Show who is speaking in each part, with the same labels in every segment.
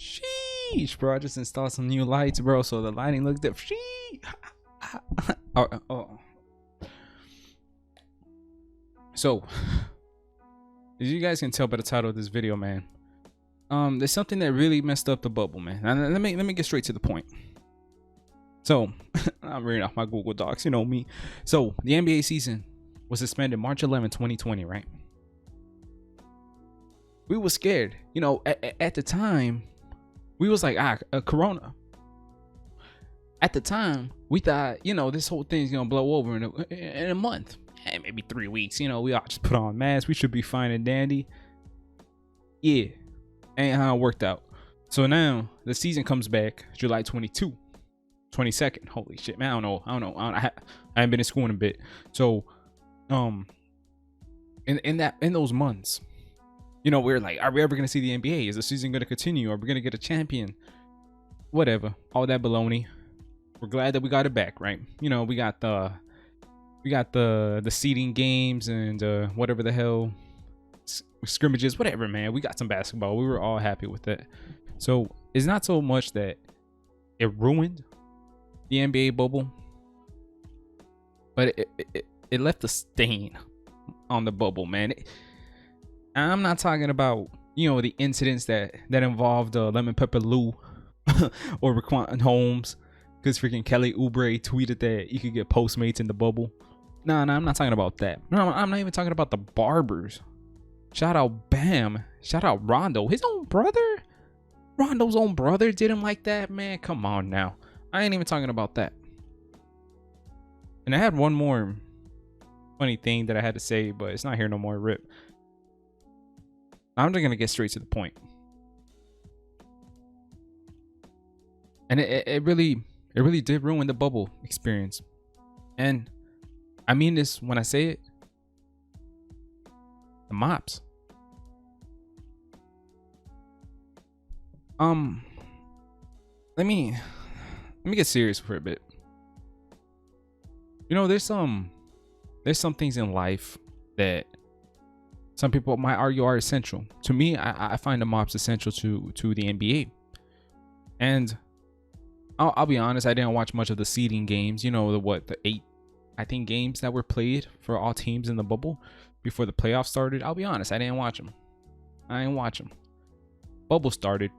Speaker 1: Sheesh, bro. I just installed some new lights, bro, so the lighting looks different. Sheesh. Oh. So, as you guys can tell by the title of this video, man, there's something that really messed up the bubble, man. And let me get straight to the point. So, I'm reading off my Google Docs, you know me. So, the NBA season was suspended March 11, 2020, right? We were scared, you know, at the time. We was like, Corona. At the time, we thought, you know, this whole thing's gonna blow over in a month, maybe 3 weeks. You know, we all just put on masks. We should be fine and dandy. Yeah, ain't how it worked out. So now the season comes back July 22nd. Holy shit, man! I don't know. I haven't been in school in a bit. So, in those months, you know, we're like, are we ever gonna see the NBA? Is the season gonna continue? Are we gonna get a champion? Whatever, all that baloney. We're glad that we got it back, right? You know, we got the seeding games and whatever the hell scrimmages, whatever, man. We got some basketball. We were all happy with that. So it's not so much that it ruined the NBA bubble, but it left a stain on the bubble, man. I'm not talking about, you know, the incidents that involved Lemon Pepper Lou or Raquan Holmes, because freaking Kelly Oubre tweeted that you could get Postmates in the bubble. No, I'm not talking about that. No, I'm not even talking about the barbers. Shout out Bam. Shout out Rondo. His own brother? Rondo's own brother did him like that, man. Come on now. I ain't even talking about that. And I had one more funny thing that I had to say, but it's not here no more. Rip. I'm just gonna get straight to the point. And it really did ruin the bubble experience. And I mean this when I say it. The mops. Let me get serious for a bit. You know, there's some things in life that some people might argue are essential. To me, I find the mops essential to the NBA. And I'll be honest, I didn't watch much of the seeding games. You know, the 8, I think, games that were played for all teams in the bubble before the playoffs started. I'll be honest, I didn't watch them. I didn't watch them. Bubble started.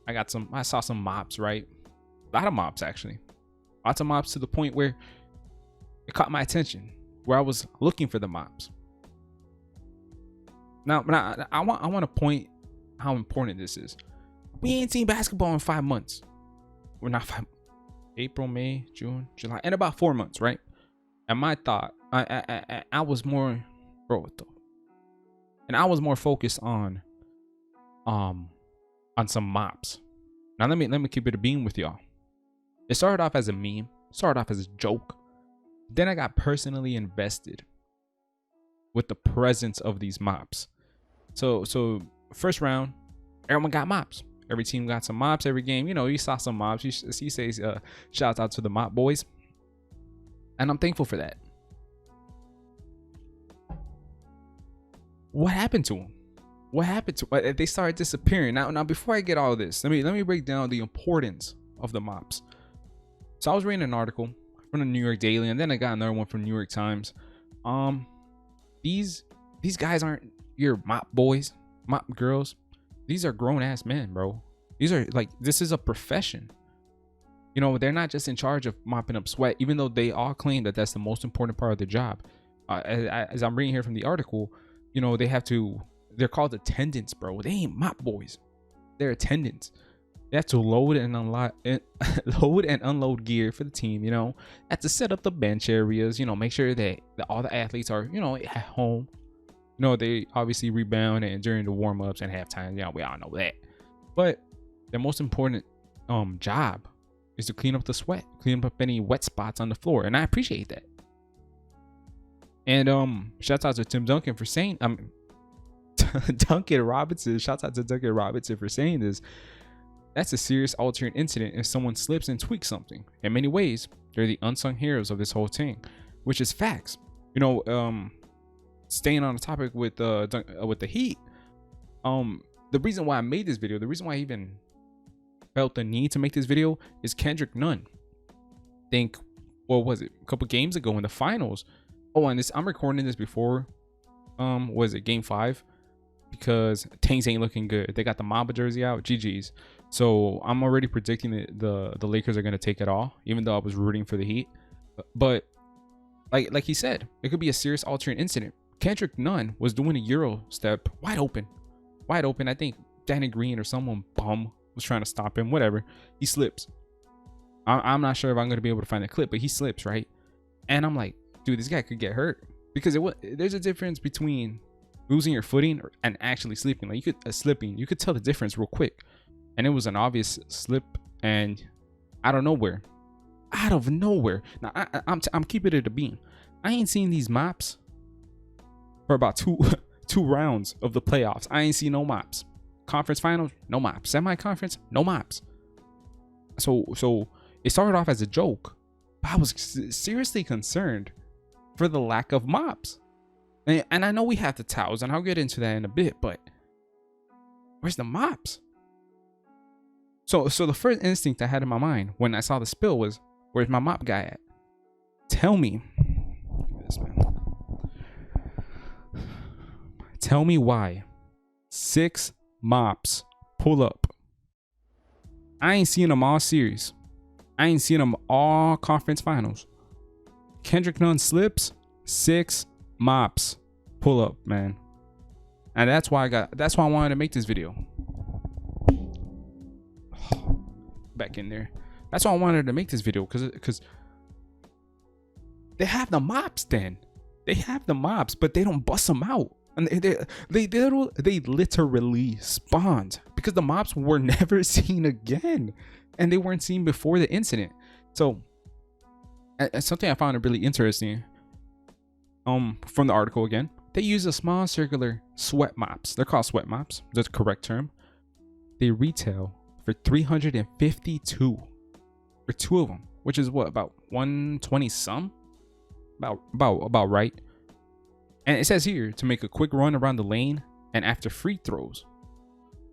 Speaker 1: I saw some mops, right? A lot of mops, actually. Lots of mops, to the point where it caught my attention, where I was looking for the mops. Now, I want to point how important this is. We ain't seen basketball in 5 months. We're not 5. April, May, June, July, and about 4 months, right? And my thought, I was more, and I was more focused on some mops. Now let me keep it a beam with y'all. It started off as a meme, started off as a joke. Then I got personally invested with the presence of these mops. So first round, everyone got mops. Every team got some mops. Every game, you know, you saw some mops. He says, shouts out to the mop boys, and I'm thankful for that. What happened to them? What happened to? They started disappearing. Now, before I get all of this, let me break down the importance of the mops. So I was reading an article from the New York Daily, and then I got another one from New York Times. These guys aren't your mop boys, mop girls. These are grown ass men, bro. These are like, this is a profession. You know, they're not just in charge of mopping up sweat, even though they all claim that that's the most important part of their job. As I'm reading here from the article, you know, they're called attendants, bro. They ain't mop boys. They're attendants. They have to load and unload gear for the team, you know. Have to set up the bench areas, you know, make sure that all the athletes are, you know, at home. You know, they obviously rebound and during the warm-ups and halftime, you know, we all know that. But the most important job is to clean up the sweat, clean up any wet spots on the floor, and I appreciate that. And shouts out to Tim Duncan for saying, Duncan Robinson, shouts out to Duncan Robinson for saying this. That's a serious altering incident if someone slips and tweaks something. In many ways, they're the unsung heroes of this whole thing, which is facts. You know, staying on the topic with the Heat, the reason why I made this video, the reason why I even felt the need to make this video is Kendrick Nunn. Think, what was it, a couple games ago in the finals? Oh, and this, I'm recording this before was it game 5, because Tanks ain't looking good. They got the Mamba jersey out. GG's. So I'm already predicting that the Lakers are going to take it all, even though I was rooting for the Heat. But like he said, it could be a serious alternate incident. Kendrick Nunn was doing a Euro step wide open. I think Danny Green or someone bum was trying to stop him. Whatever. He slips. I'm not sure if I'm going to be able to find the clip, but he slips, right? And I'm like, dude, this guy could get hurt, because there's a difference between losing your footing and actually slipping. Like, you could tell the difference real quick. And it was an obvious slip, and out of nowhere. Now I'm keeping it a beam. I ain't seen these mops for about two rounds of the playoffs. I ain't seen no mops. Conference finals, no mops. Semi-conference, no mops. So it started off as a joke, but I was seriously concerned for the lack of mops. And I know we have the towels, and I'll get into that in a bit, but where's the mops? So the first instinct I had in my mind when I saw the spill was, where's my mop guy at? Tell me. This man. Tell me why 6 mops pull up. I ain't seen them all series. I ain't seen them all conference finals. Kendrick Nunn slips, 6 mops pull up, man. And that's why I wanted to make this video. Back in there. That's why I wanted to make this video, because they have the mops. Then they have the mops, but they don't bust them out, and they literally spawned, because the mops were never seen again, and they weren't seen before the incident. So something I found really interesting from the article, again, they use a small circular sweat mops. They're called sweat mops. That's the correct term. They retail for $352 for 2 of them, which is what, about 120 some, about right. And it says here to make a quick run around the lane and after free throws.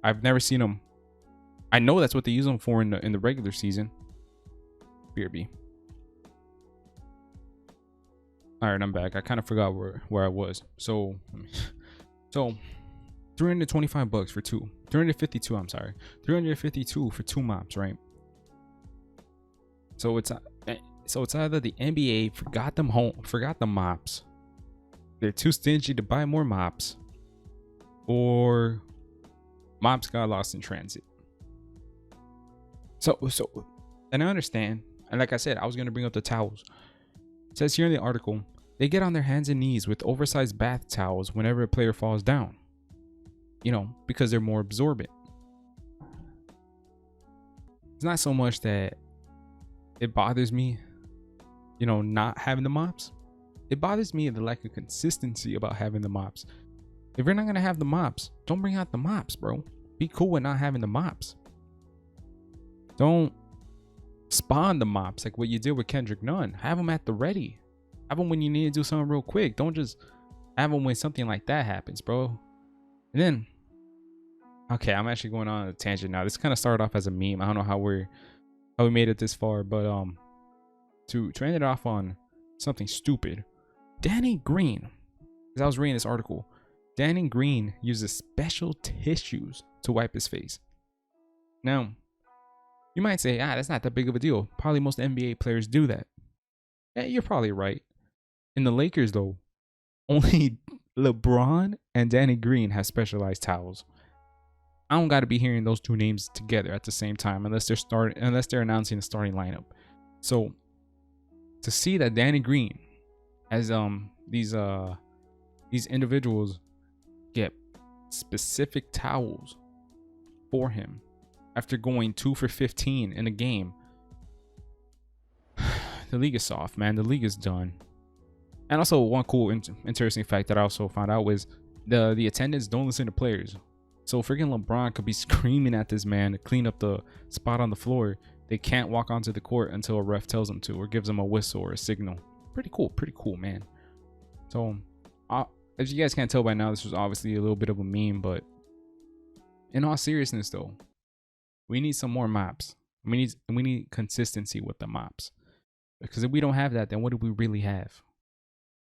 Speaker 1: I've never seen them. I know that's what they use them for in the regular season. BRB. All right, I'm back. I kind of forgot where I was. So $325 for 2. 352, I'm sorry. 352 for 2 mops, right? So it's either the NBA forgot the mops, they're too stingy to buy more mops, or mops got lost in transit. So and I understand, and like I said, I was gonna bring up the towels. It says here in the article, they get on their hands and knees with oversized bath towels whenever a player falls down. You know, because they're more absorbent. It's not so much that it bothers me, you know, not having the mops. It bothers me the lack of consistency about having the mops. If you're not going to have the mops, don't bring out the mops, bro. Be cool with not having the mops. Don't spawn the mops like what you did with Kendrick Nunn. Have them at the ready. Have them when you need to do something real quick. Don't just have them when something like that happens, bro. And then, okay, I'm actually going on a tangent now. This kind of started off as a meme. I don't know how we made it this far, but to end it off on something stupid. Danny Green, because I was reading this article, Danny Green uses special tissues to wipe his face. Now, you might say, that's not that big of a deal. Probably most NBA players do that. Yeah, you're probably right. In the Lakers, though, only LeBron and Danny Green have specialized towels. I don't got to be hearing those two names together at the same time unless they're announcing the starting lineup. So to see that Danny Green, as these individuals get specific towels for him after going 2 for 15 in a game, the league is soft, man. The league is done. And also, one cool, interesting fact that I also found out was the attendants don't listen to players. So freaking LeBron could be screaming at this man to clean up the spot on the floor. They can't walk onto the court until a ref tells them to or gives them a whistle or a signal. Pretty cool, man. So, as you guys can't tell by now, this was obviously a little bit of a meme, but in all seriousness, though, We need some more mops. We need consistency with the mops. Because if we don't have that, then what do we really have?